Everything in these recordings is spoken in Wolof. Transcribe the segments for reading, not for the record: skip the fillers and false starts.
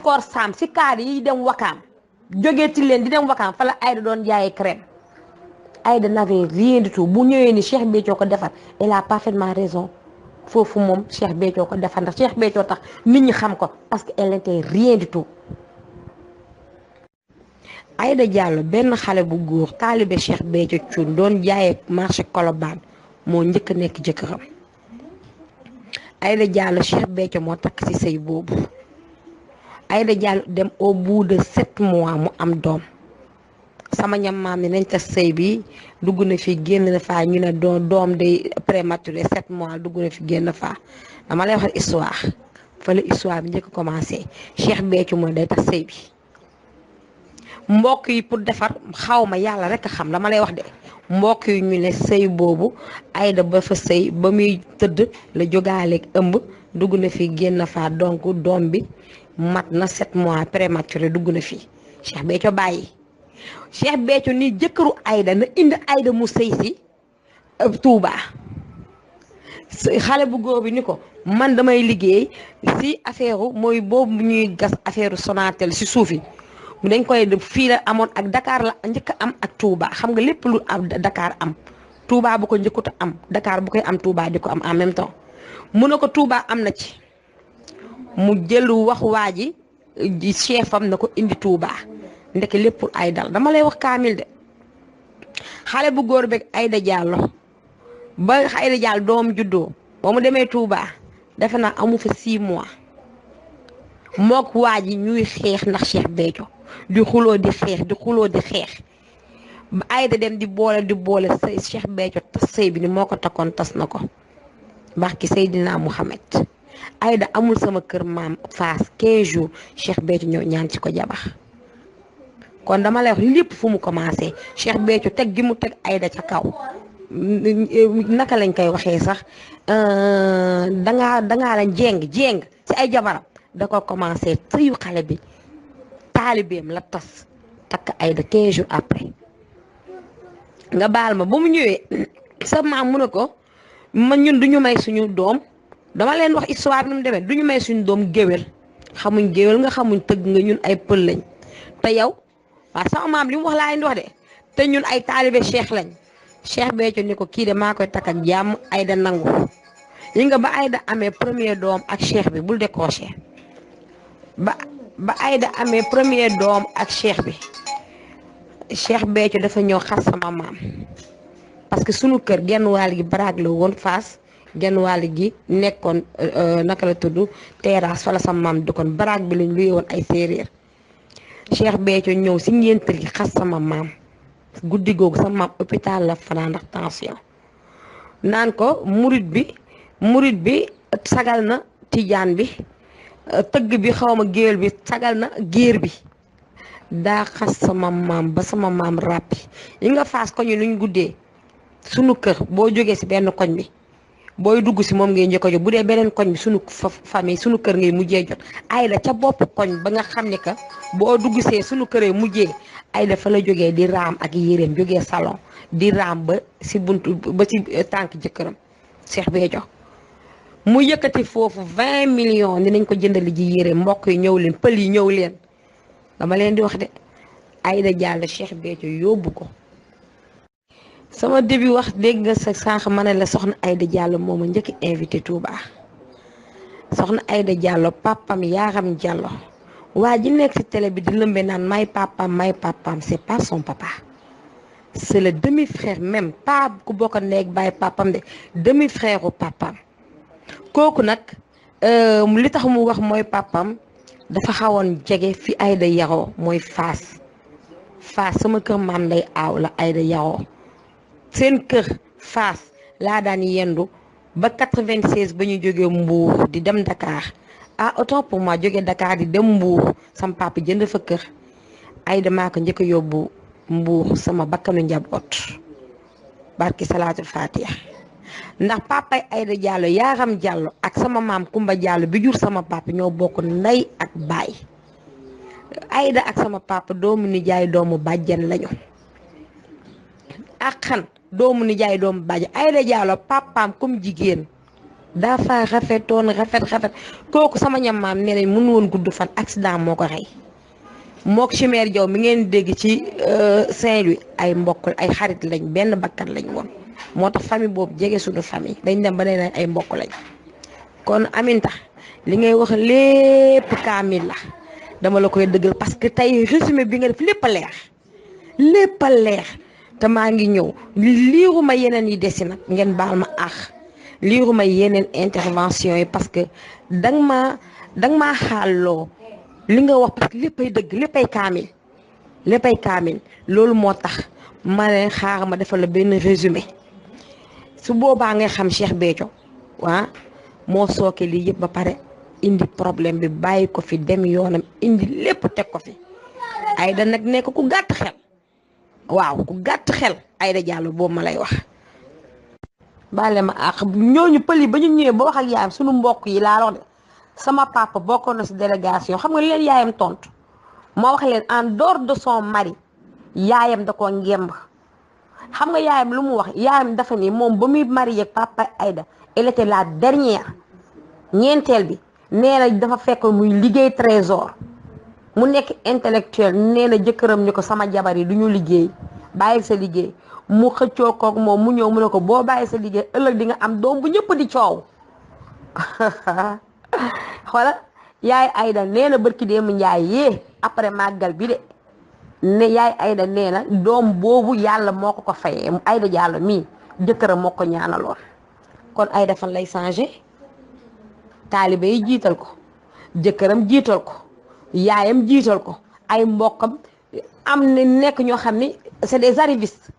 escort sam si kaar yi dem Wakaam jógee ci leen di dem Wakaam fa la Aïda doon jaayee crème. Aïda n'avait rien du tout bu ñëwee ni Cheikh Béthio ko defar elle a parfaitement raison foofu moom Cheikh Béthio ko defar ndax Cheikh Béthio tax nit ñi xam ko parce que elle n'était rien du tout. Aïda Diallo benn xale bu góor taalibe Cheikh Béthio Thioune doon jaayee marché Colobane moo njëkk a nekk jëkkëram. Aïda Diallo Cheikh Béthio moo takk ci sëy boobu. Aïda Diallo dem au bout de 7 mois mu am doom. sama ñam maam ne nañ tas sëy bi dugg na fi génn na faa ñu ne doom day prématuré 7 mois dugg na fi génn faa dama lay wax histoire fa la histoire bi njëkk commencé Cheikh Béthio mooy day tas sëy bi mbokk yi pour defar xaw ma yàlla rek a xam dama lay wax de mbokk yi ñu ne sëy boobu Aïda ba fa sëy ba muy tëdd la jógaaleeg ëmb dugg na fi génn faa donc doom bi mat na 7 mois prématuré dugg na fi Cheikh Béthio bàyyi. Cheikh Béthio ni jëkkëru Aïda na indi Aïda mu sëy si Touba xale bu góor bi ni ko man damay liggéey si affaire mooy boobu ñuy gas affaire Sonatel si suuf yi dañ koy fii la amoon ak Dakar la njëkk a am ak Touba xam nga lépp lu am Dakar am Touba bu ko njëkkut a am Dakar bu koy am Touba di ko am en même temps mu ne ko Touba am na ci mu jëlu wax waa ji chefam na ko indi Touba. ndeke lépp pour Aïda dama lay wax kaamil de xale bu góor beeg Aïda Diallo ba Aïda Diallo doom juddoo ba mu demee Touba defe naa amu fa 6 mois mook waa ji ñuy xeex ndax Cheikh Béthio di xuloo di xeex di xuloo di xeex ba Aïda dem di boole say Cheikh Béthio tas sëy bi ni moo ko takkoon tas na ko barki Seydina Mouhamed Aïda amul sama kër maam Fass 15 jours Cheikh Béthio ñëw ñaan ci ko jabax kon dama lay wax lépp fu mu commencé Cheikh Béthio teg gi mu teg Aïda ca kaw naka lañ koy waxee sax dangaa lañ jéng ci ay jabaram da ko commencé sëyu xale bi taalibeem la tas takk Aïda 15 jours après nga baal ma ba mu ñëwee sa maam mu ne ko man ñun duñu may suñu doom dama leen wax histoire ni mu demee duñu may suñu doom géwél xamuñ géwél nga xamuñ tëgg nga ñun ay pël lañ te yow waaw sama maam li mu wax laa indi wax de te ñun ay taalibe Cheikh lañ Cheikh Béthio ni ko kii de maa koy takk ak jàmm Aïda nangu yi nga ba Aïda amee premier doom ak Cheikh bi bul décroché ba Aïda amee premier doom ak Cheikh bi Cheikh Béthio dafa ñëw xas sama maam parce que sunu kër genn wàll gi baraag la woon Fass genn wàll gi nekkoon naka la tudd terrasse fa la sama maam dëkkoon baraag bi lañ luy woon ay séeréer Cheikh Béthio ñëw si ñeent gi xas sama maam guddi googu sama maam hôpital la fanaan ndax tension naan ko murit bi sagal na tijaan bi tëgg bi xawma géwél bi sagal na géer bi daa xas sama maam ba sama maam ràppi yi nga Fass ko ñu luñ guddee sunu kër boo jógee si benn koñ bi booy dugg si moom ngay njëkk a jot bu dee beneen koñ bi sunu famille sunu kër ngay mujjee jot Aïda ca bopp koñ ba nga xam ne que boo dugg see sunu këree mujjee Aïda fa la jógee di raam ak yéreem jógee salon di raam ba si buntu ba si tànk jëkkëram Cheikh Béthio mu yëkkati foofu 20 millions ni nañ ko jëndali ji yére mbokk yi ñëw leen pël yi ñëw leen dama leen di wax de Aïda Diallo Cheikh Béthio yóbbu ko. sama début wax dégg nga sa sànq ma ne la soxna Aïda Diallo moo ma njëkk invité Touba soxna Aïda Diallo papam Yaram Diallo waa ji nekk ci télé bi di lëmbe naan may papam c'est pas son papa c'est le demi-frère même pas ku bokk neeg bàyyi papam de demi-frère u papam kooku nag li tax mu wax mooy papam dafa xawoon jege fi Aïda yaroo mooy Fass sama kër maam lay aaw la Aïda yaroo seen kër Fass laa daan yendu ba 96 ba ñu jógee Mbour di dem Dakar autant pour moi jógee Dakar di dem Mbour sama papa jënd fa kër Aïda maa ko njëkk a yóbbu Mbour sama bakkanu njaboot barki salaatul fatiha ndax papay Aïda Diallo Yaram Diallo ak sama maam Kumba Diallo bi jur sama papa ñoo bokk ndey ak baay Aïda ak sama papa doomu nijaay doomu bàjjen lañu ak xan doomu nijaay doomu bàjjen Aïda Diallo papaam comme jigéen dafa rafetoon rafet kooku sama ñam maam nee nañ mënu woon gudd fan accident moo ko rey mook Chimère Diaw mi ngeen dégg ci Saint-Louis ay mbokk ay xarit lañ benn bakkan lañ woon moo tax famille boobu jege suñu famille dañ dem ba ne ay mbokk lañ kon Aminta li ngay wax lépp kaamil la dama la koy dëggal parce que tey résumé bi nga def lépp a leer te maa ngi ñëw liiruma yeneen yi desi nag ngeen baal ma liiruma yeneen intervention yi parce que danga maa xaaloo li nga wax parce que léppay dëgg léppay kaamil loolu moo tax ma ne xaar ma defal la benn résumé su boobaa ngay xam Cheikh Béthio moo sooke lii yëpp ba pare indi problème bi bàyyi ko fi dem yoonam indi lépp teg ko fi Aïda nag nekk ku gàtt xel ku gàtt xel Aïda Diallo boobu ma lay wax bale ma ñooñu pël yi ba ñu ñëwee ba wax ak yaayam suñu mbokk yi laa wax de sama papa bokkoon na si délégation xam nga li leen yaayam tontu ma wax leen en dehors de son mari yaayam da koo ngemb xam nga yaayam lu mu wax yaayam dafa ni moom ba muy marié ak papa Aïda elle était la dernière ñeenteel bi nee na dafa fekk muy liggéey trésor mu nekk intellectuel nee na jëkkëram ni ko sama jabar yi du ñu liggéey bàyyil sa liggéey mu xëccoo koog moom mu ñëw mu ne ko boo bàyyi sa liggéey ëllëg di nga am doom bu ñëpp di coow xoola yaay Aïda nee na barki dee mu njaay yee après màggal bi de ne yaay Aïda nee na doom boobu yàlla moo ko fayee Aïda Diallo mii jëkkëram moo ko ñaanaloon kon Aïda fan lay changé taalibe yi jiital ko jëkkëram jiital ko yaayam jiital ko ay mbokkam am na nekk ñoo xam ni c'est des arrivistes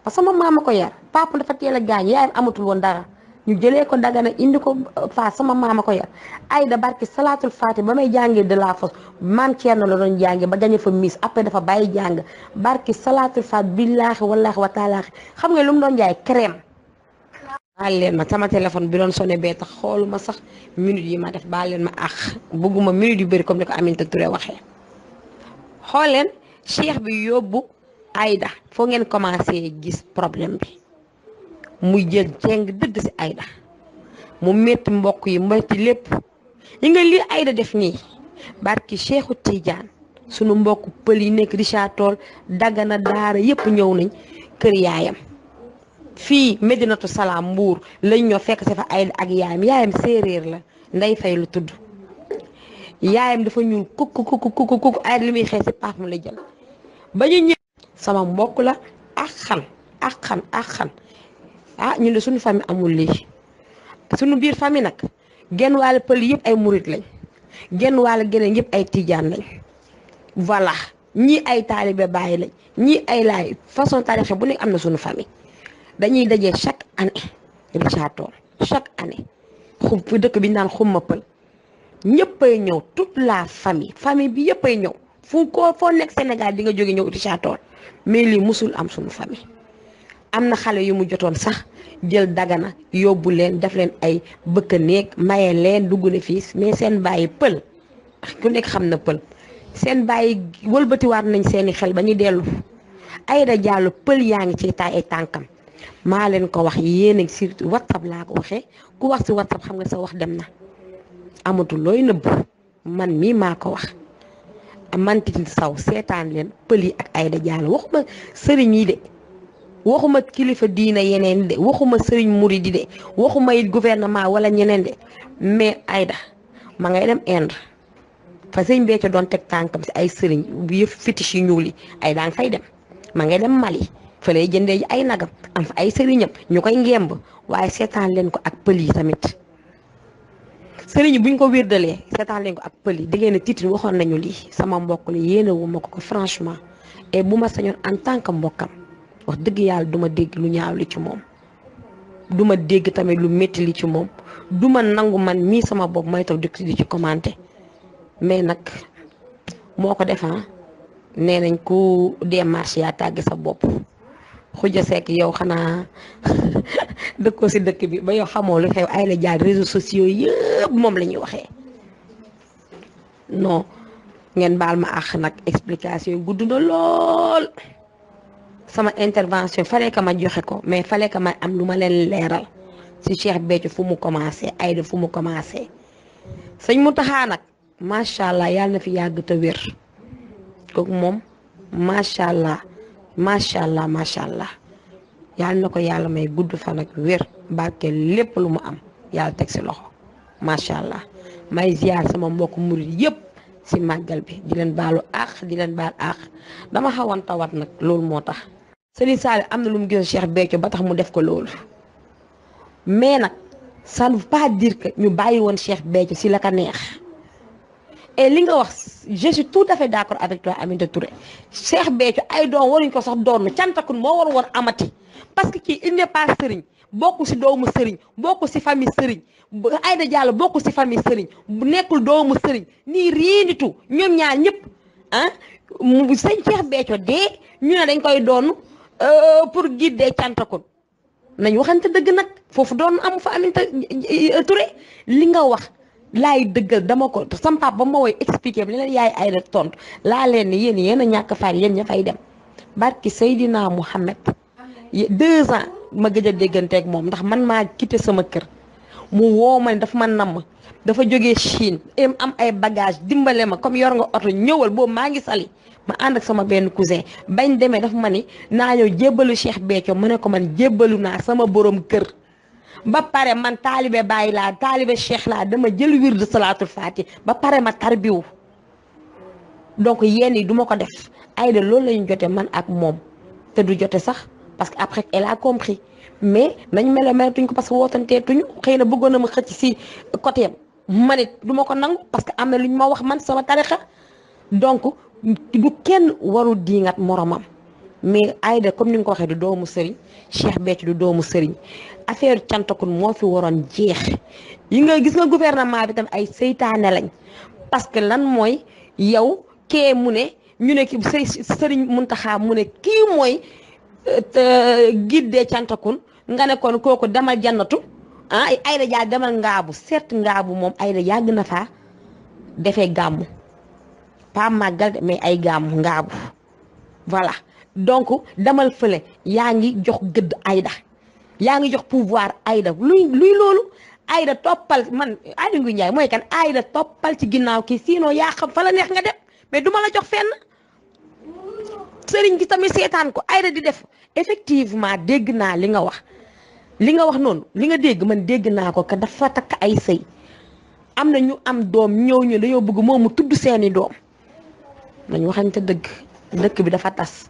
parce que sama maama ko yar papa dafa teel a gaañ yaayam amatul woon dara ñu jëlee ko Dagana indi ko Fass sama maama ko yar Aïda barki salaatul faati ba may jàngee de la fosse maam Thierno la doon jàngee ba gañe fa miss après dafa bàyyi jàng barki salaatul faat billaahi wallaahi wa taalaahi xam nga lu mu doon jaay crème. baal leen ma sama téléphone bi doon sonné bee tax xooluma sax minute yi ma def baal leen ma bëgguma minute yu bëri comme ni ko Aminata Touré waxee xool leen cheikh bi yóbbu Aïda foo ngeen commencé gis problème bi muy jël jeng dëgg si Aïda mu métti mbokk yi métti lépp yi nga lii Aïda def nii barki Cheikhu Tidiane sunu mbokk pël yi nekk Richard Toll Dagana daara yëpp ñëw nañ kër yaayam fii Medinatu Salaam Mbuur lañ ñoo fekk si fa Aïda ak yaayam séeréer la nday fay lu tudd yaayam dafa ñuul kuk Aïda li muy xees si paaf mu la jël ba ñu ñëw sama mbokk la ak xan ñun de suñu famille amul lii suñu biir famille nag genn wàll pël yëpp ay murit lañ genn wàll geneen yëpp ay tijaan lañ voilà ñii ay taalibe Baay lañ ñii ay laay façon tarixe bu nekk am na suñu famille dañuy dajee chaque année Richard Toll chaque année fu dëkk bi ñu naan xumma pël ñëppay ñëw toute la famille bi yëppay ñëw foo nekk Sénégal di nga jóge ñëw Richard Toll mais lii musul am suñu famille am na xale yu mu jotoon sax jël Dagana yóbbu leen def leen ay bëkk néeg maye leen dugg na fii mais seen bàyyi pël ku nekk xam na pël seen bàyyi wëlbatiwaat nañ seeni xel ba ñu dellu Aïda Diallo pël yaa ngi ci taay ay tànkam maa leen ko wax yéen a si WhatsApp laa ko waxee ku wax si WhatsApp xam nga sa wax dem na amatul looy nëbb man mii maa ko wax mantit saw seetaan leen pël yi ak Aïda Diallo waxuma sëriñ yi de waxuma kilifa diina yeneen de waxuma sëriñ muridi de waxuma it gouvernement wala ñeneen de mais Aïda ma ngay dem Inde fa sëñ Béthio doon teg tànkam si ay sëriñ bu yëf fétiche yu ñuul yi Aïda nga fay dem ma ngay dem Mali fa lay jëndee ji ay nagam am fa ay sëriñam ñu koy ngemb waaye seetaan leen ko ak pël yi tamit sëriñ buñ ko wérdalee seetaan leen ko ak pël yi di ngeen titre waxoon nañu lii sama mbokk la yéene wu ma ko franchement et bu ma sañoon en tant que mbokkam wax dëgg yàlla duma dégg lu ñaaw li ci moom duma dégg tamit lu métti li ci moom duma nangu man mii sama bopp may taw di ci commenté mais nag moo ko defan nee nañ ku démarche yaa tàgg sa bopp Khoudia Seck yow xanaa dëkkoo si dëkk bi ba yow xamoo lu xew Aïda Diallo réseaux sociaux yëpp moom la ñuy waxee non ngeen baal ma àq nag explication yi gudd na lool sama intervention fallait que ma joxe ko mais fallait que ma am lu ma leen leeral si Cheikh Béthio fu mu commencé Aïda fu mu commencé sëñ Mountakha nag macha allah yàlla na fi yàgg te wér kooku moom macha allah macha allah macha allah yàlla na ko yàlla may gudd fan ak wér barke lépp lu mu am yàlla teg si loxo macha allah may ziar sama mbokk murid yëpp si màggal bi di leen baalu àq di leen baal àq dama xawoon tawat nag loolu moo tax. Serigne Saliou am na lu mu gisoon Cheikh Béthio ba tax mu def ko loolu mais nag ça ne veut pas dire que ñu bàyyi woon Cheikh Béthio si la ka neex et li nga wax je suis tout à fait d'accord avec toi Aminata Touré Cheikh Béthio ay doom waruñ ko sax doon cantakun moo war woon amati parce que kii il n'est pas sëriñ bokku si doomu sëriñ bokku si famille sëriñ Aïda Diallo bokku si famille sëriñ bu nekkul doomu sëriñ nii riinitu ñoom ñaar ñëpp ah sëñ Cheikh Béthio dee ñu ne dañ koy doon pour guider cantakun nañ waxante dëgg nag foofu doon am fa Aminata Touré li nga wax laay dëggal dama ko sam papa ba ma woy expliqué li leen yaay Aïda tontu laa leen ni yéen a ñàkk far yéen ña fay dem barki Seydina Mouhamed 2 ans ma gëj a dégganteeg moom ndax man maa quitté sama kër mu woo ma ne dafa ma namm dafa jógee Chine am ay bagage dimbale ma comme yor nga oto ñëwal boobu maa ngi sali ma ànd ak sama benn cousin bañ demee dafa ma ni naa ñëw jébbalu Cheikh Béthio ma ne ko man jébbalu naa sama borom kër ba pare man taalibe bàyyi laa taalibe Cheikh laa dama jël wirdu salaatul faati ba pare ma tarbiwu donc yéen yi duma ko def Aïda loolu lañu jote man ak moom te du jote sax parce que après elle a compris mais nañ melatuñ ko parce que wootanteetuñu xëy na bëggoon na ma xëcc si côté am ma ne duma ko nangu parce que am na lu ñu ma wax man sama tarixa donc du kenn warul diingat moromam mais Aïda comme ni nga ko waxee du doomu sëriñ Cheikh Béthio du doomu sëriñ affaire cantakun moo fi waroon jeex yi nga gis nga gouvernement bi tam ay seytaane lañ parce que lan mooy yow kee mu ne ñu ne ki sëriñ Mountakha mu ne kii mooy guide cantakun nga ne kon kooku demal jannatu ah Aïda Diallo demal ngaabu certes ngaabu moom Aïda yàgg na faa defee gàmmu pas màggal mais ay gàmmu ngaabu voilà donc demal fële yaa ngi jox gëdd Aïda yaa ngi jox pouvoir Aïda luy loolu Aïda toppal man Aly Ngouille Ndiaye mooy kan Aïda toppal ci ginnaaw kii sinon yaa xam fa la neex nga dem mais duma la jox fenn sëriñ gi tamit seetaan ko Aïda di def effectivement dégg naa li nga wax noonu li nga dégg man dégg naa ko que dafa takk ay sëy am na ñu am doom ñëw ñu dañoo bëgg moom mu tudd seeni doom nañu waxante dëgg dëkk bi dafa tas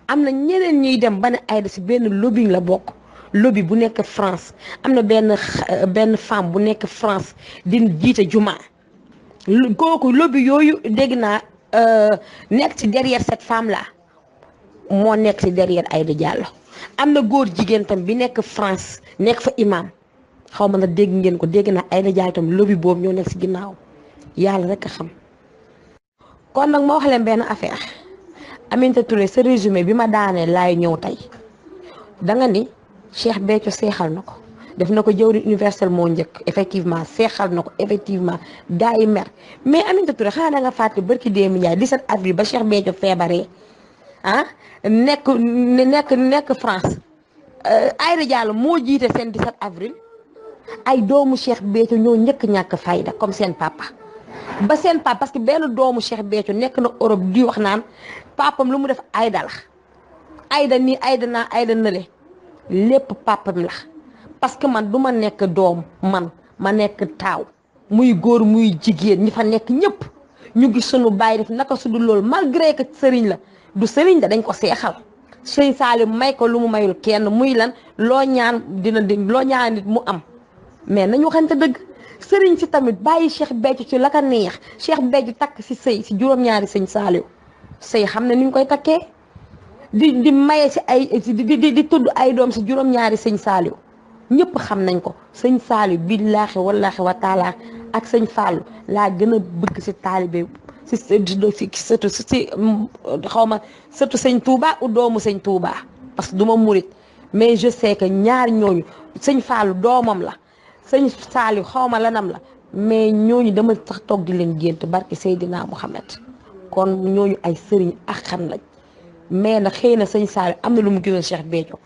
am na ñeneen ñuy dem ba ne Aïda si benn lobbying la bokk lobby bu nekk France am na benn femme bu nekk France di jiite juma kooku lobby yooyu dégg naa nekk ci derrière cette femme là moo nekk ci derrière Aïda Diallo am na góor jigéen tam bi nekk France nekk fa imam xaw ma na dégg ngeen ko dégg naa Aïda Diallo tam lobby boobu ñoo nekk ci ginnaaw yàlla rek a xam. kon nag ma wax leen benn affaire Aminata Touré sa résumé bi ma daanee laay ñëw tey danga ni Cheikh Béthio seexal na ko def na ko jëwri universel moo njëkk effectivement seexal na ko effectivement gaa yi mer mais Aminata Touré xanaa da nga fàttali barki démb Ndiaye 17 avril ba Cheikh Béthio feebaree ah nekk France Aïda Diallo moo jiite seen 17 avril ay doomu Cheikh Béthio ñoo njëkk ñàkk fayda comme seen papa ba seen papa parce que benn doomu Cheikh Béthio nekk na Europe di wax naan papam lu mu def Aïda la Aïda nii Aïda naa Aïda nële lépp papam la parce que man du ma nekk doom man ma nekk taaw muy góor muy jigéen ñi fa nekk ñëpp ñu gis sunu bàyyi def naka su dul loolu malgré que sëriñ la du sëriñ da dañ ko seexal sëñ Saliou may ko lu mu mayul kenn muy lan loo ñaan loo ñaan nit mu am mais nañu waxante dëgg sëriñ si tamit bàyyi Cheikh Béthio ci la ka neex Cheikh Béthio takk si sëy si juróom-ñaari sëñ Saliou sëy xam ne ni ñu koy takkee di maye si ay di tudd ay doom si juróom-ñaari sëñ Saliou ñëpp xam nañ ko sëñ Saliou billaahi wallaahi wa taala ak sëñ Fallou laa gën a bëgg si taalibe si surtout si xaw ma surtout sëñ Touba ou doomu sëñ Touba parce que du ma murit mais je sais que ñaar ñooñu sëñ Fallou doomam la sëñ Saliou xaw ma lanam la mais ñooñu dama sax toog di leen gént barki Seydina Mouhamed kon ñooñu ay sëriñ ak xam lañ mais nag xëy na sëñ Saliou am na lu mu gisoon Cheikh Béthio